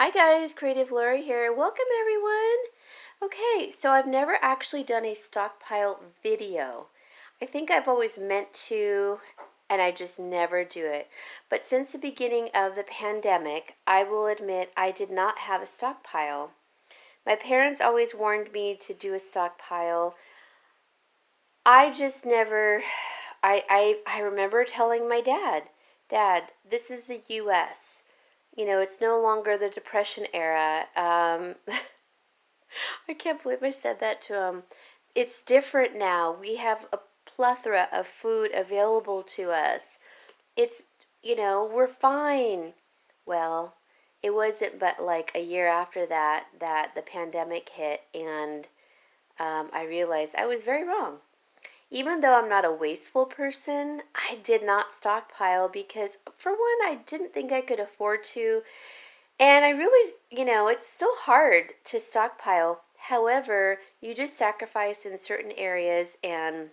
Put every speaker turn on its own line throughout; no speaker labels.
Hi guys, Creative Laura here. Welcome everyone. Okay, so I've never actually done a stockpile video. I think I've always meant to, and I just never do it. But since the beginning of the pandemic, I will admit I did not have a stockpile. My parents always warned me to do a stockpile. I just never, I remember telling my dad, Dad, this is the U.S. You know, it's no longer the Depression era. I can't believe I said that to him. It's different now. We have a plethora of food available to us. It's, we're fine. Well, it wasn't but like a year after that the pandemic hit, and I realized I was very wrong. Even though I'm not a wasteful person, I did not stockpile because, for one, I didn't think I could afford to. And I really, it's still hard to stockpile. However, you just sacrifice in certain areas and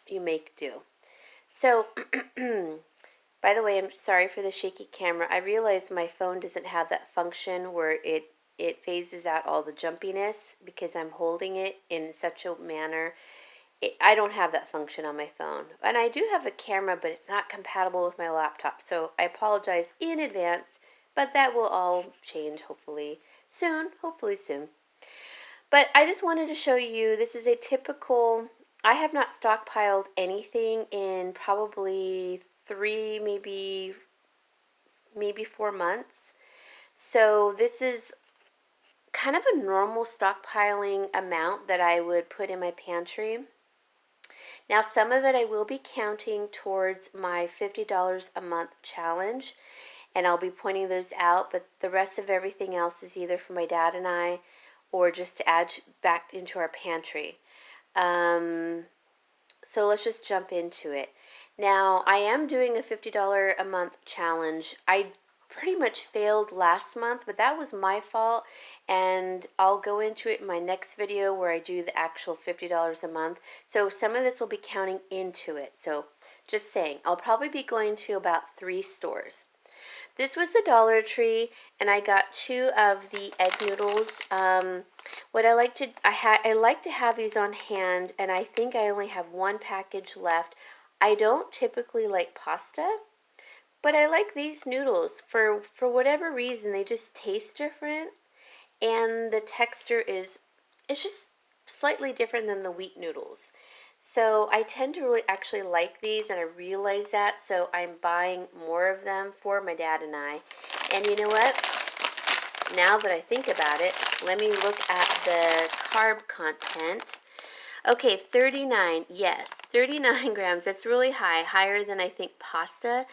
you make do. So, by the way, I'm sorry for the shaky camera. I realize my phone doesn't have that function where it phases out all the jumpiness because I'm holding it in such a manner. I don't have that function on my phone. And I do have a camera, but it's not compatible with my laptop. So I apologize in advance, but that will all change hopefully soon. Hopefully soon. But I just wanted to show you, this is a typical, I have not stockpiled anything in probably 3, maybe 4 months. So this is kind of a normal stockpiling amount that I would put in my pantry. Now, some of it I will be counting towards my $50 a month challenge, and I'll be pointing those out, but the rest of everything else is either for my dad and I or just to add back into our pantry. So let's just jump into it. Now, I am doing a $50 a month challenge. I pretty much failed last month, but that was my fault, and I'll go into it in my next video where I do the actual $50 a month. So some of this will be counting into it. So just saying, I'll probably be going to about 3 stores. This was the Dollar Tree, and I got 2 of the egg noodles. What I like to have these on hand, and I think I only have 1 package left. I don't typically like pasta, but I like these noodles. For whatever reason, they just taste different, and the texture is, it's just slightly different than the wheat noodles. So I tend to really actually like these, and I realize that, so I'm buying more of them for my dad and I. And you know what? Now that I think about it, let me look at the carb content. Okay, 39, yes, 39 grams. That's really high, higher than I think pasta,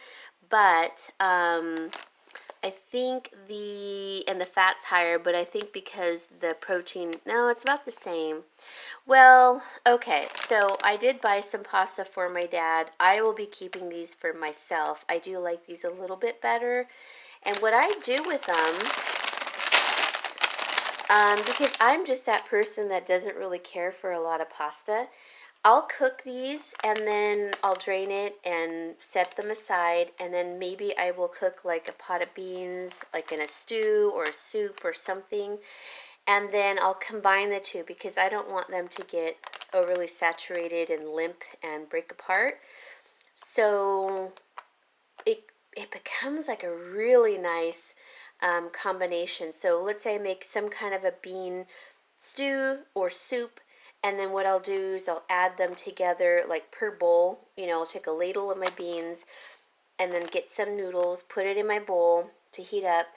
but I think the fat's higher, but I think because the protein, no, it's about the same. Well, okay, so I did buy some pasta for my dad. I will be keeping these for myself. I do like these a little bit better. And what I do with them, because I'm just that person that doesn't really care for a lot of pasta, I'll cook these and then I'll drain it and set them aside, and then maybe I will cook like a pot of beans, like in a stew or a soup or something, and then I'll combine the two because I don't want them to get overly saturated and limp and break apart. So it becomes like a really nice combination. So let's say I make some kind of a bean stew or soup, and then what I'll do is I'll add them together like per bowl. I'll take a ladle of my beans and then get some noodles, put it in my bowl to heat up.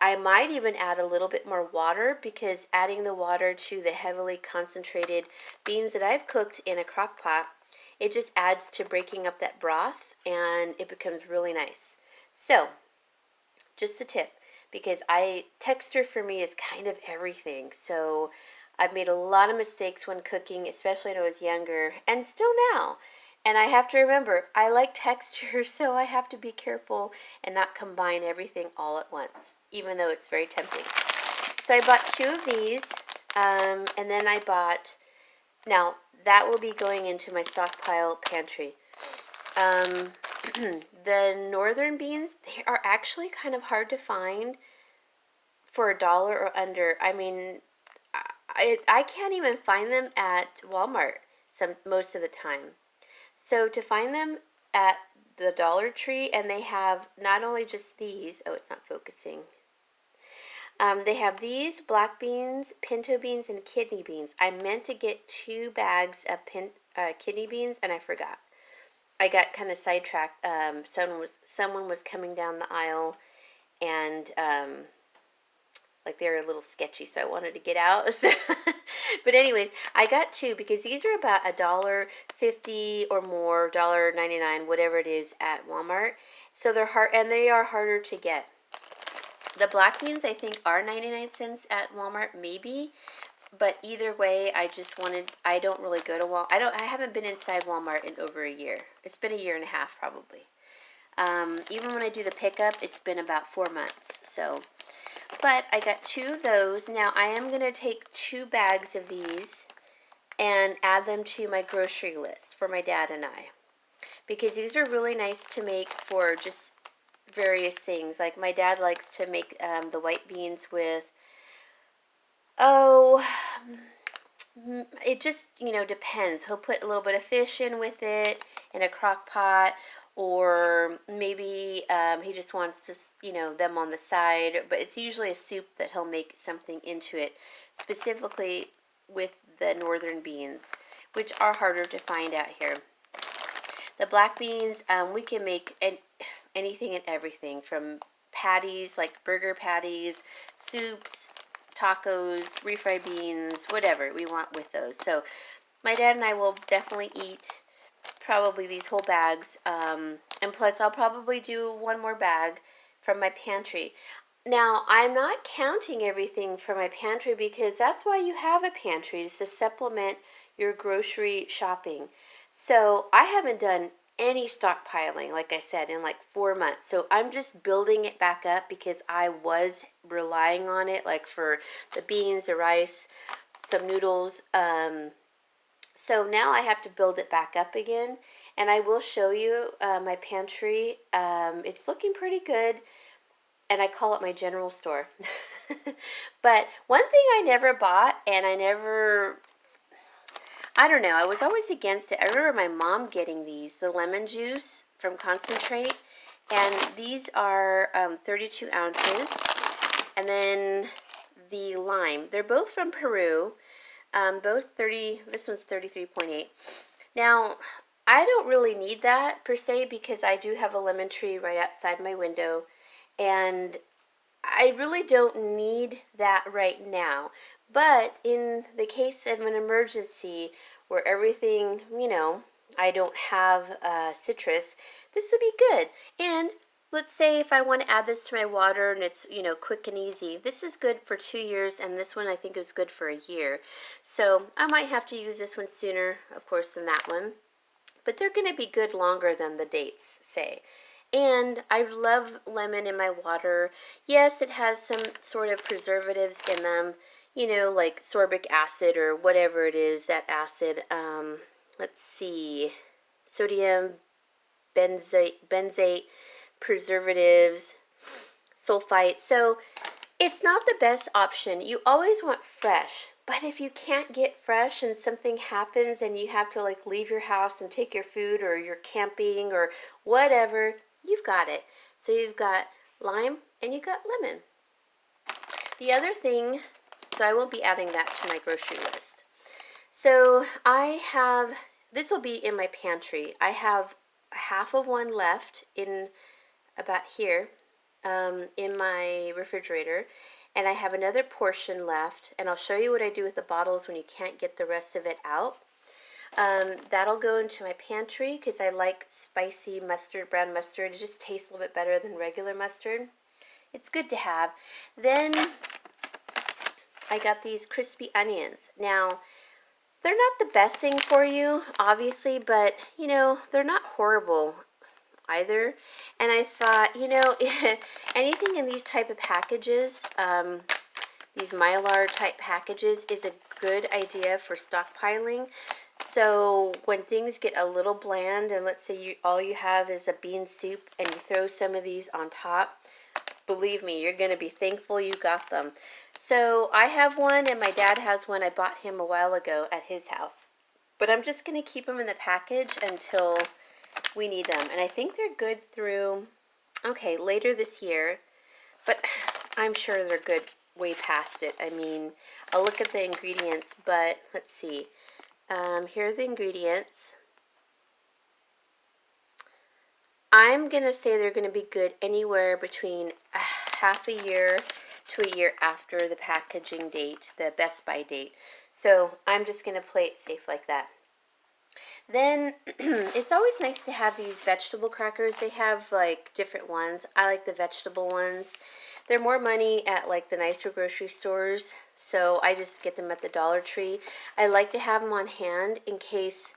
I might even add a little bit more water, because adding the water to the heavily concentrated beans that I've cooked in a crock pot, it just adds to breaking up that broth, and it becomes really nice. So, just a tip, because texture for me is kind of everything. So I've made a lot of mistakes when cooking, especially when I was younger, and still now. And I have to remember, I like texture, so I have to be careful and not combine everything all at once, even though it's very tempting. So I bought 2 of these, and then I bought, now that will be going into my stockpile pantry. The northern beans, they are actually kind of hard to find for $1 or under. I mean, I can't even find them at Walmart most of the time. So to find them at the Dollar Tree, and they have not only just these. Oh, it's not focusing. They have these black beans, pinto beans, and kidney beans. I meant to get 2 bags of kidney beans, and I forgot. I got kind of sidetracked. Someone was coming down the aisle, and like they were a little sketchy, so I wanted to get out. But anyways, I got 2 because these are about $1.50 or more, $1.99, whatever it is at Walmart. So they're hard, and they are harder to get. The black beans I think are 99 cents at Walmart, maybe. But either way, I don't really go to Walmart. I haven't been inside Walmart in over a year. It's been a year and a half probably. Even when I do the pickup, it's been about 4 months. So, but I got 2 of those. Now I am going to take 2 bags of these and add them to my grocery list for my dad and I. Because these are really nice to make for just various things. Like my dad likes to make the white beans with, it just, depends. He'll put a little bit of fish in with it in a crock pot, or maybe he just wants them on the side. But it's usually a soup that he'll make something into it, specifically with the northern beans, which are harder to find out here. The black beans, we can make anything and everything, from patties, like burger patties, soups, tacos, refried beans, whatever we want with those. So my dad and I will definitely eat probably these whole bags. And plus I'll probably do 1 more bag from my pantry. Now, I'm not counting everything from my pantry because that's why you have a pantry, is to supplement your grocery shopping. So I haven't done any stockpiling, like I said, in like 4 months. So I'm just building it back up because I was relying on it, like for the beans, the rice, some noodles. So now I have to build it back up again. And I will show you my pantry. It's looking pretty good. And I call it my general store. But one thing I never bought, and I don't know, I was always against it. I remember my mom getting these, the lemon juice from Concentrate. And these are 32 ounces. And then the lime. They're both from Peru. This one's 33.8. Now, I don't really need that per se because I do have a lemon tree right outside my window. And I really don't need that right now. But in the case of an emergency where everything, I don't have citrus, this would be good. And let's say if I want to add this to my water and it's, quick and easy, this is good for 2 years, and this one I think is good for a year. So I might have to use this one sooner, of course, than that one. But they're going to be good longer than the dates say. And I love lemon in my water. Yes, it has some sort of preservatives in them, like sorbic acid or whatever it is, that acid. Let's see, sodium benzate, preservatives, sulfite. So it's not the best option. You always want fresh. But if you can't get fresh and something happens and you have to leave your house and take your food, or you're camping or whatever, you've got it. So you've got lime and you've got lemon. The other thing, so I won't be adding that to my grocery list. So this will be in my pantry. I have half of one left in about here in my refrigerator. And I have another portion left. And I'll show you what I do with the bottles when you can't get the rest of it out. That'll go into my pantry because I like spicy mustard, brown mustard. It just tastes a little bit better than regular mustard. It's good to have. Then I got these crispy onions. Now, they're not the best thing for you, obviously, but, they're not horrible either. And I thought, anything in these type of packages, these Mylar type packages, is a good idea for stockpiling. So when things get a little bland, and let's say all you have is a bean soup and you throw some of these on top, Believe me, you're going to be thankful you got them. So I have one and my dad has one. I bought him a while ago at his house. But I'm just going to keep them in the package until we need them. And I think they're good through, okay, later this year. But I'm sure they're good way past it. I mean, I'll look at the ingredients, but let's see. Here are the ingredients. I'm going to say they're going to be good anywhere between half a year to a year after the packaging date, the Best By date. So I'm just going to play it safe like that. Then it's always nice to have these vegetable crackers. They have like different ones. I like the vegetable ones. They're more money at like the nicer grocery stores, so I just get them at the Dollar Tree. I like to have them on hand in case,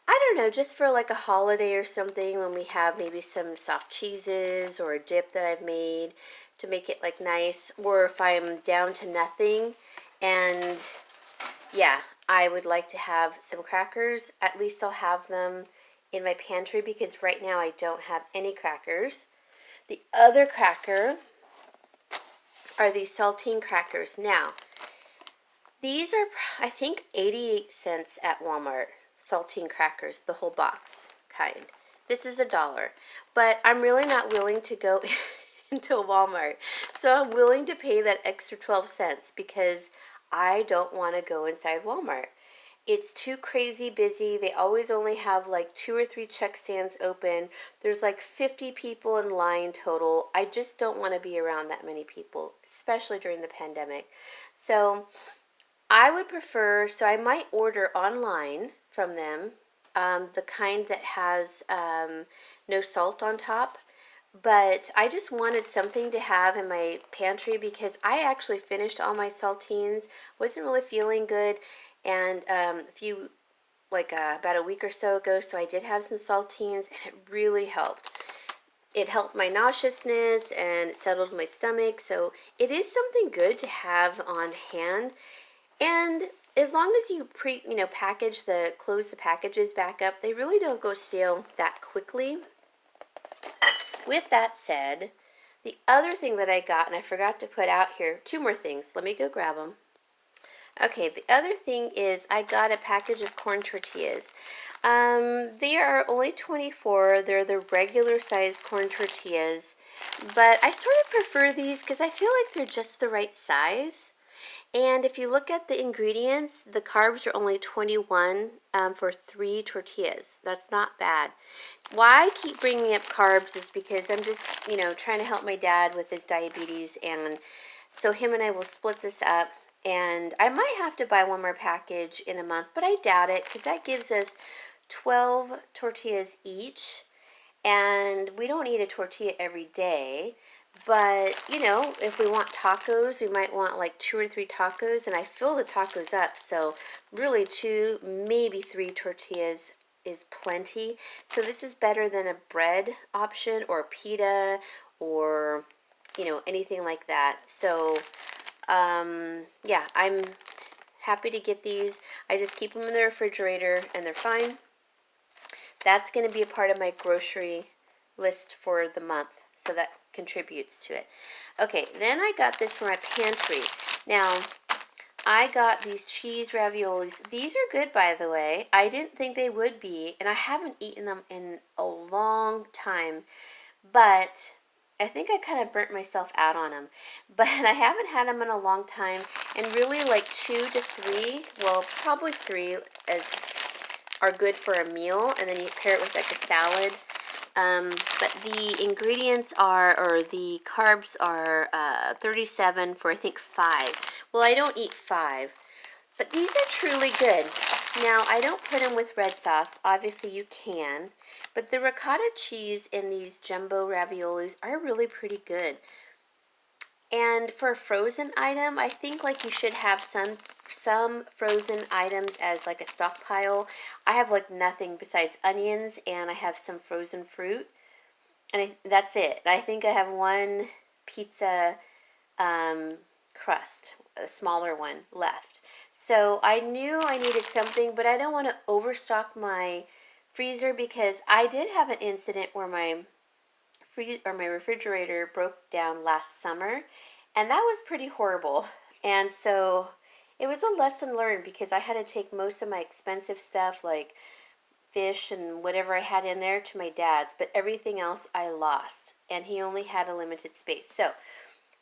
I don't know, just for like a holiday or something when we have maybe some soft cheeses or a dip that I've made to make it like nice, or if I'm down to nothing. And yeah, I would like to have some crackers. At least I'll have them in my pantry because right now I don't have any crackers. The other cracker are these saltine crackers. Now, these are, I think, 88 cents at Walmart. Saltine crackers, the whole box kind. This is $1. But I'm really not willing to go into Walmart. So I'm willing to pay that extra 12 cents because I don't want to go inside Walmart. It's too crazy busy. They always only have like 2 or 3 check stands open. There's like 50 people in line total. I just don't want to be around that many people, especially during the pandemic. So I would prefer, so I might order online from them, the kind that has no salt on top. But I just wanted something to have in my pantry because I actually finished all my saltines. Wasn't really feeling good. And about a week or so ago, so I did have some saltines, and it really helped. It helped my nauseousness, and it settled my stomach, so it is something good to have on hand. And as long as you close the packages back up, they really don't go stale that quickly. With that said, the other thing that I got, and I forgot to put out here, 2 more things. Let me go grab them. Okay, the other thing is I got a package of corn tortillas. They are only 24. They're the regular size corn tortillas. But I sort of prefer these because I feel like they're just the right size. And if you look at the ingredients, the carbs are only 21 for 3 tortillas. That's not bad. Why I keep bringing up carbs is because I'm just, trying to help my dad with his diabetes. And so him and I will split this up. And I might have to buy one more package in a month, but I doubt it because that gives us 12 tortillas each. And we don't eat a tortilla every day. But, if we want tacos, we might want like 2 or 3 tacos. And I fill the tacos up. So really 2, maybe 3 tortillas is plenty. So this is better than a bread option or pita or, anything like that. So yeah, I'm happy to get these. I just keep them in the refrigerator and they're fine. That's going to be a part of my grocery list for the month, so that contributes to it. Okay, then I got this for my pantry. Now, I got these cheese raviolis. These are good, by the way. I didn't think they would be, and I haven't eaten them in a long time, but I think I kind of burnt myself out on them. But I haven't had them in a long time, and really like 2 to 3, well, probably 3 are good for a meal, and then you pair it with like a salad. But the ingredients or the carbs are 37 for I think 5. Well, I don't eat 5, but these are truly good. Now, I don't put them with red sauce. Obviously, you can. But the ricotta cheese in these jumbo raviolis are really pretty good. And for a frozen item, I think like you should have some frozen items as like a stockpile. I have like nothing besides onions, and I have some frozen fruit. And that's it. I think I have 1 pizza crust, a smaller one, left. So I knew I needed something, but I don't want to overstock my freezer because I did have an incident where my my refrigerator broke down last summer, and that was pretty horrible. And so it was a lesson learned because I had to take most of my expensive stuff like fish and whatever I had in there to my dad's, but everything else I lost, and he only had a limited space. So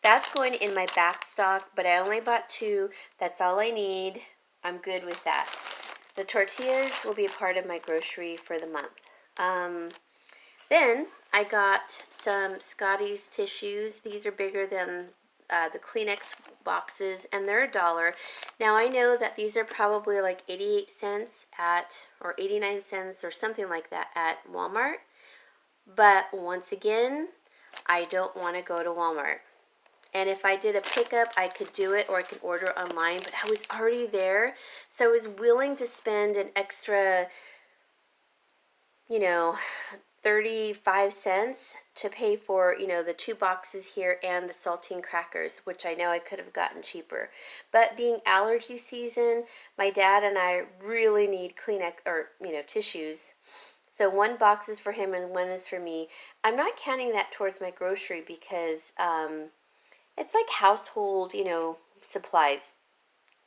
that's going in my back stock, but I only bought 2. That's all I need. I'm good with that. The tortillas will be a part of my grocery for the month. Then I got some Scotty's tissues. These are bigger than the Kleenex boxes, and they're $1. Now I know that these are probably like 88 cents or 89 cents or something like that at Walmart. But once again, I don't want to go to Walmart. And if I did a pickup, I could do it, or I could order online, but I was already there. So I was willing to spend an extra, 35 cents to pay for, the 2 boxes here and the saltine crackers, which I know I could have gotten cheaper. But being allergy season, my dad and I really need Kleenex or, tissues. So 1 box is for him and 1 is for me. I'm not counting that towards my grocery because it's like household, supplies.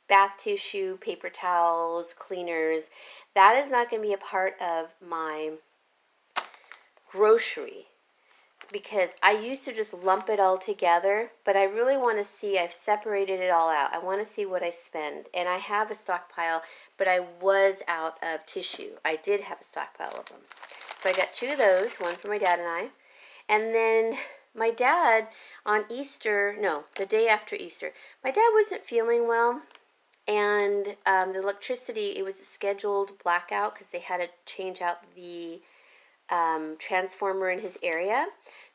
Bath tissue, paper towels, cleaners. That is not going to be a part of my grocery because I used to just lump it all together, but I really want to see, I've separated it all out. I want to see what I spend, and I have a stockpile, but I was out of tissue. I did have a stockpile of them. So I got 2 of those, 1 for my dad and I, and then my dad on the day after Easter, my dad wasn't feeling well, and the electricity, it was a scheduled blackout because they had to change out the transformer in his area.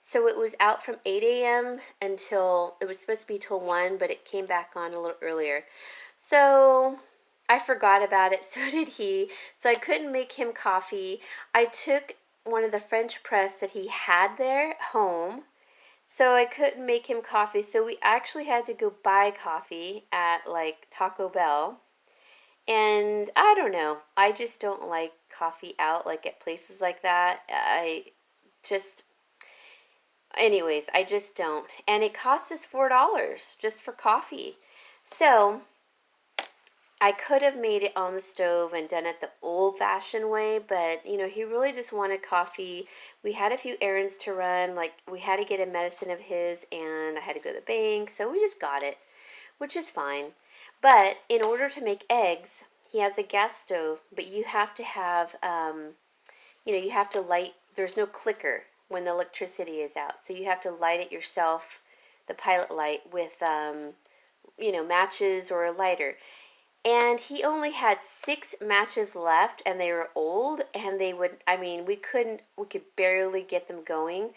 So it was out from 8 a.m. until, it was supposed to be till 1, but it came back on a little earlier. So I forgot about it, so did he. So I couldn't make him coffee. I took one of the French press that he had there home, so I couldn't make him coffee. So we actually had to go buy coffee at like Taco Bell. And I don't know, I just don't like coffee out like at places like that. I just don't. And it costs us $4 just for coffee. So I could have made it on the stove and done it the old-fashioned way, but, he really just wanted coffee. We had a few errands to run, like we had to get a medicine of his, and I had to go to the bank, so we just got it, which is fine. But in order to make eggs, he has a gas stove, but you have to have, you have to light, there's no clicker when the electricity is out, so you have to light it yourself, the pilot light, with, matches or a lighter. And he only had 6 matches left, and they were old, and we could barely get them going.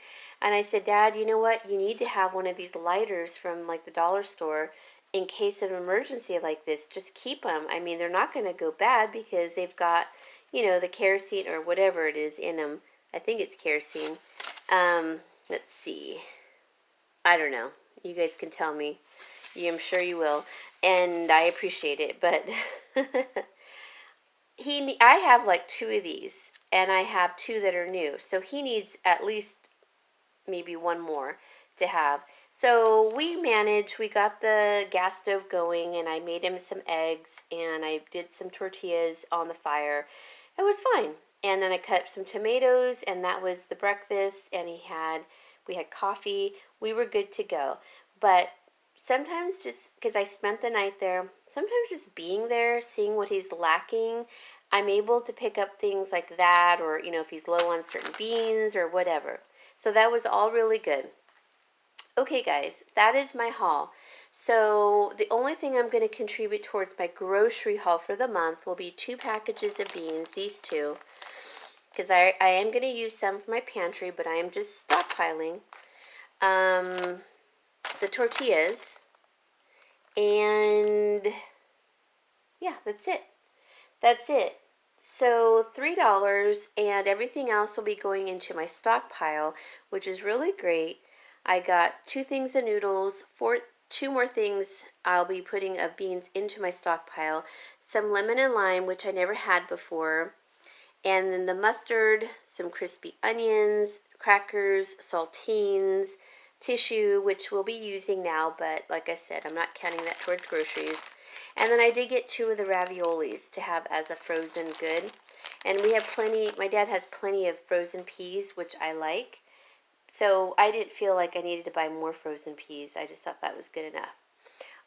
And I said, Dad, you know what? You need to have one of these lighters from like the dollar store in case of an emergency like this. Just keep them. They're not going to go bad because they've got, the kerosene or whatever it is in them. I think it's kerosene. Let's see. I don't know. You guys can tell me. I'm sure you will, and I appreciate it, but I have like 2 of these, and I have 2 that are new, so he needs at least maybe 1 more to have. So we got the gas stove going, and I made him some eggs, and I did some tortillas on the fire. It was fine. And then I cut some tomatoes, and that was the breakfast, and we had coffee. We were good to go. But sometimes, just because I spent the night there, sometimes just being there, seeing what he's lacking, I'm able to pick up things like that, or, if he's low on certain beans or whatever. So that was all really good. Okay, guys, that is my haul. So the only thing I'm going to contribute towards my grocery haul for the month will be 2 packages of beans, these 2, because I am going to use some for my pantry, but I am just stockpiling. The tortillas, and yeah, that's it. So $3, and everything else will be going into my stockpile, which is really great. I got 2 things of noodles, 2 more things I'll be putting of beans into my stockpile, some lemon and lime, which I never had before, and then the mustard, some crispy onions, crackers, saltines, tissue, which we'll be using now, but like I said, I'm not counting that towards groceries. And then I did get 2 of the raviolis to have as a frozen good. And we have plenty, my dad has plenty of frozen peas, which I like. So I didn't feel like I needed to buy more frozen peas. I just thought that was good enough.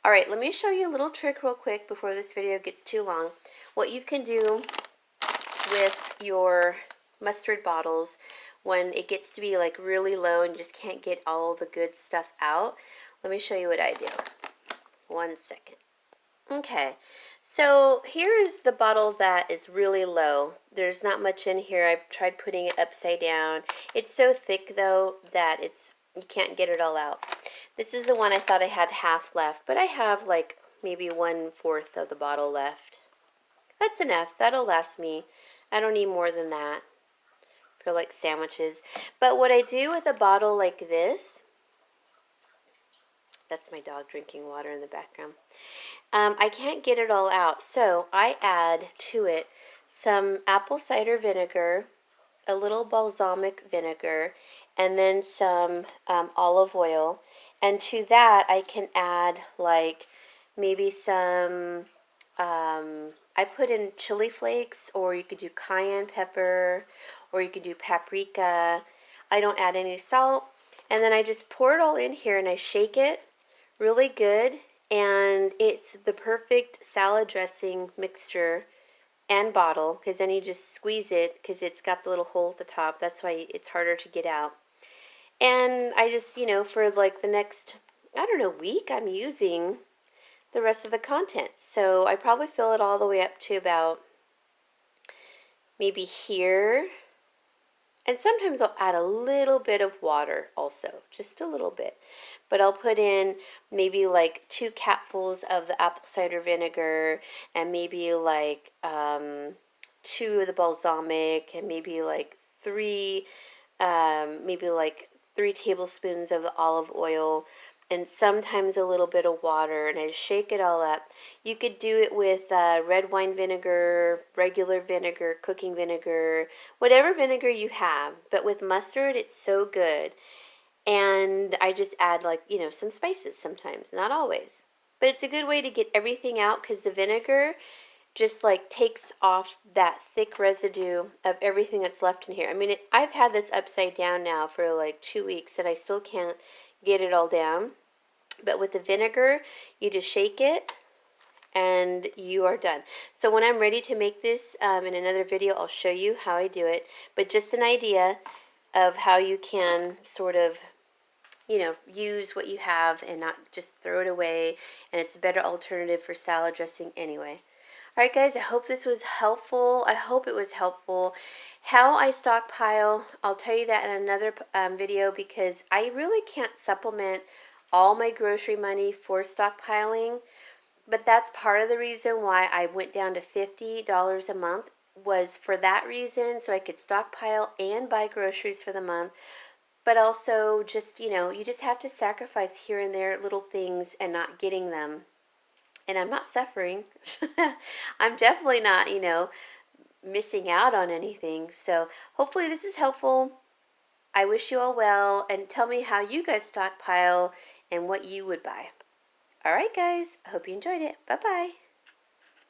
All right, let me show you a little trick real quick before this video gets too long. What you can do with your mustard bottles when it gets to be like really low and you just can't get all the good stuff out. Let me show you what I do. 1 second. Okay, so here is the bottle that is really low. There's not much in here. I've tried putting it upside down. It's so thick though that you can't get it all out. This is the one I thought I had half left, but I have like maybe 1/4 of the bottle left. That's enough. That'll last me. I don't need more than that for like sandwiches. But what I do with a bottle like this, that's my dog drinking water in the background. I can't get it all out, so I add to it some apple cider vinegar, a little balsamic vinegar, and then some olive oil. And to that, I can add like maybe some, I put in chili flakes, or you could do cayenne pepper, or you could do paprika. I don't add any salt. And then I just pour it all in here and I shake it really good. And it's the perfect salad dressing mixture and bottle, because then you just squeeze it because it's got the little hole at the top. That's why it's harder to get out. And I just, for like the next, I don't know, week, I'm using the rest of the contents. So I probably fill it all the way up to about maybe here. And sometimes I'll add a little bit of water also, just a little bit. But I'll put in maybe like 2 capfuls of the apple cider vinegar, and maybe like 2 of the balsamic, and maybe like 3 tablespoons of the olive oil, and sometimes a little bit of water, and I shake it all up. You could do it with red wine vinegar, regular vinegar, cooking vinegar, whatever vinegar you have. But with mustard, it's so good. And I just add like, some spices sometimes, not always. But it's a good way to get everything out because the vinegar just like takes off that thick residue of everything that's left in here. I mean, I've had this upside down now for like 2 weeks and I still can't get it all down. But with the vinegar, you just shake it and you are done. So when I'm ready to make this in another video, I'll show you how I do it. But just an idea of how you can sort of, use what you have and not just throw it away. And it's a better alternative for salad dressing anyway. Alright guys, I hope this was helpful. I hope it was helpful. How I stockpile, I'll tell you that in another video, because I really can't supplement all my grocery money for stockpiling. But that's part of the reason why I went down to $50 a month, was for that reason, so I could stockpile and buy groceries for the month. But also just, you just have to sacrifice here and there little things and not getting them. And I'm not suffering. I'm definitely not, missing out on anything. So hopefully this is helpful. I wish you all well, and tell me how you guys stockpile and what you would buy. All right, guys. I hope you enjoyed it. Bye-bye.